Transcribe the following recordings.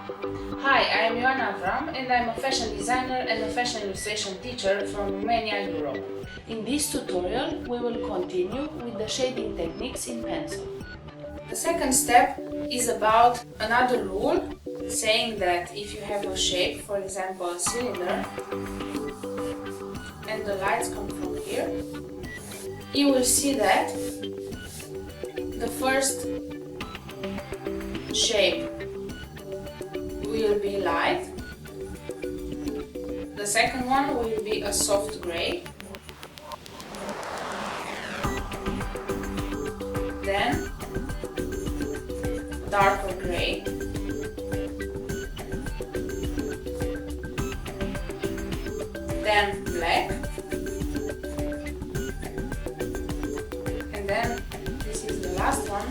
Hi, I'm Ioana and I'm a fashion designer and a fashion illustration teacher from Romania, Europe. In this tutorial, we will continue with the shading techniques in pencil. The second step is about another rule, saying that if you have a shape, for example a cylinder, and the lights come from here, you will see that the first shape will be light, the second one will be a soft gray, then darker gray, then black, and then this is the last one,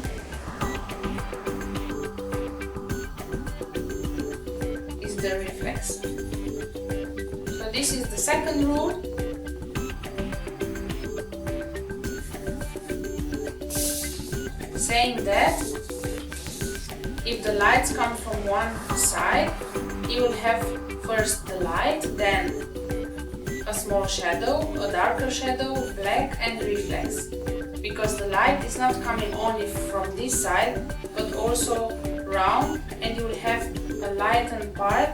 is the reflex. So this is the second rule. Saying that if the lights come from one side, you will have first the light, then a small shadow, a darker shadow, black, and reflex. Because the light is not coming only from this side, but also round, and you will have a lightened part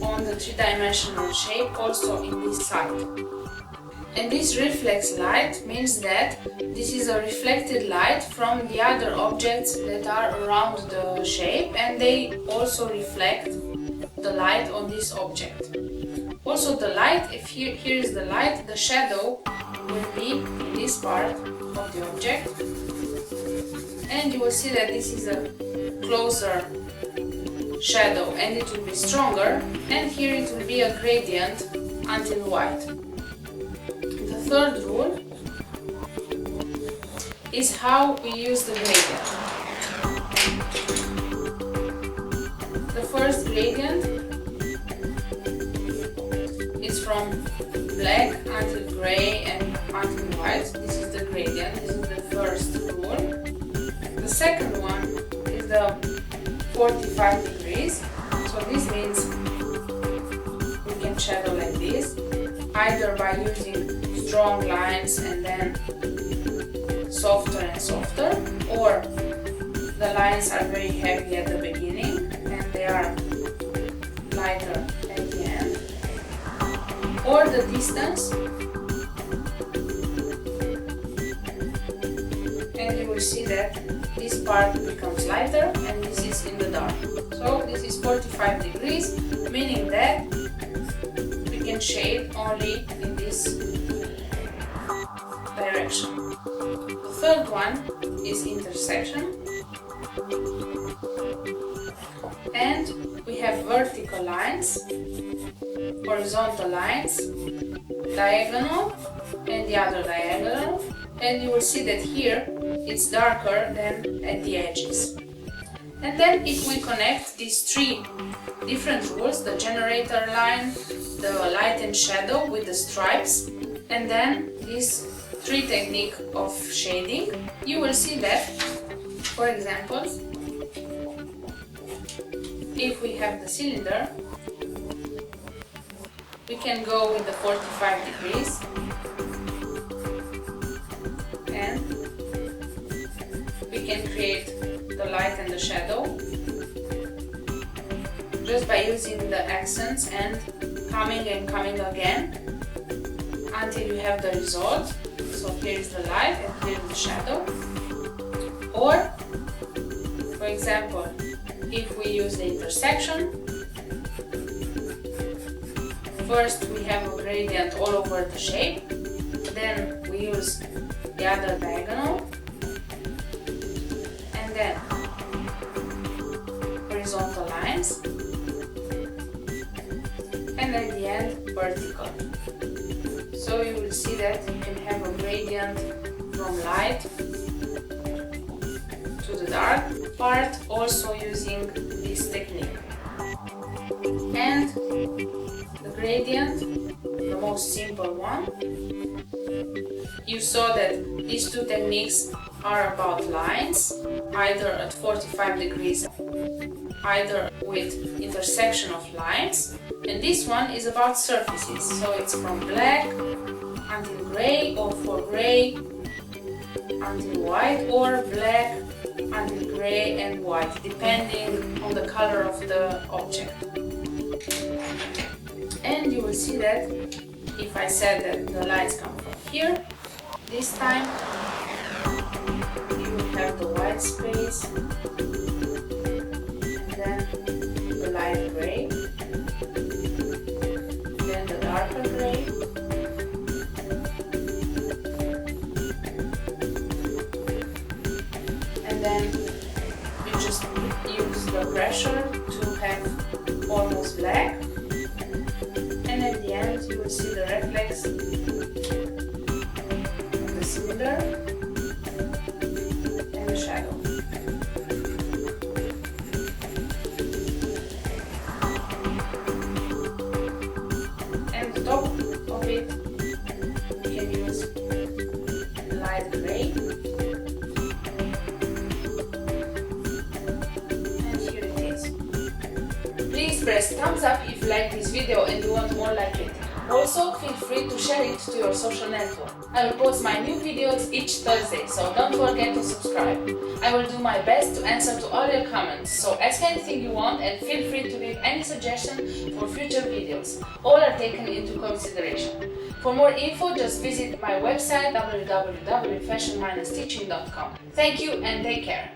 on the three-dimensional shape also in this side. And this reflex light means that this is a reflected light from the other objects that are around the shape, and they also reflect the light on this object. Also the light, if here is the light, the shadow will be in this part of the object, and you will see that this is a closer shadow and it will be stronger, and here it will be a gradient until white. The third rule is how we use the gradient. The first gradient is from black until gray and until white. This is the gradient, this is the first rule. The second one is the 45 degrees. So this means we can shadow like this, either by using strong lines and then softer and softer, or the lines are very heavy at the beginning and they are lighter at the end, or the distance, and you will see that this part becomes lighter and this is in the dark. So this is 45 degrees, meaning that we can shade only in this direction. The third one is intersection, and we have vertical lines, horizontal lines, diagonal, and the other diagonal, and you will see that here it's darker than at the edges. And then if we connect these three different rules, the generator line, the light and shadow with the stripes, and then this three technique of shading, you will see that, for example, if we have the cylinder, we can go with the 45 degrees and we can create the light and the shadow just by using the accents and coming again until you have the result. So here is the light and here is the shadow. Or, for example, if we use the intersection, first we have a gradient all over the shape, then we use the other diagonal, and then horizontal lines, and at the end vertical. So you will see that you can have a gradient from light to the dark part also using this technique. And the gradient, the most simple one, you saw that these two techniques are about lines, either at 45 degrees either with intersection of lines, and this one is about surfaces, so it's from black until gray, or for gray until white, or black until gray and white, depending on the color of the object. And you will see that if I said that the lights come from here, this time you will have the white space, and then the light gray, then the darker gray, and then you just use the pressure to have almost black, and at the end you will see the reflex of the cylinder and the shadow. And the top of it you can use light gray. Please press thumbs up if you like this video and you want more like it. Also, feel free to share it to your social network. I will post my new videos each Thursday, so don't forget to subscribe. I will do my best to answer to all your comments, so ask anything you want and feel free to leave any suggestion for future videos. All are taken into consideration. For more info, just visit my website www.fashion-teaching.com. Thank you and take care.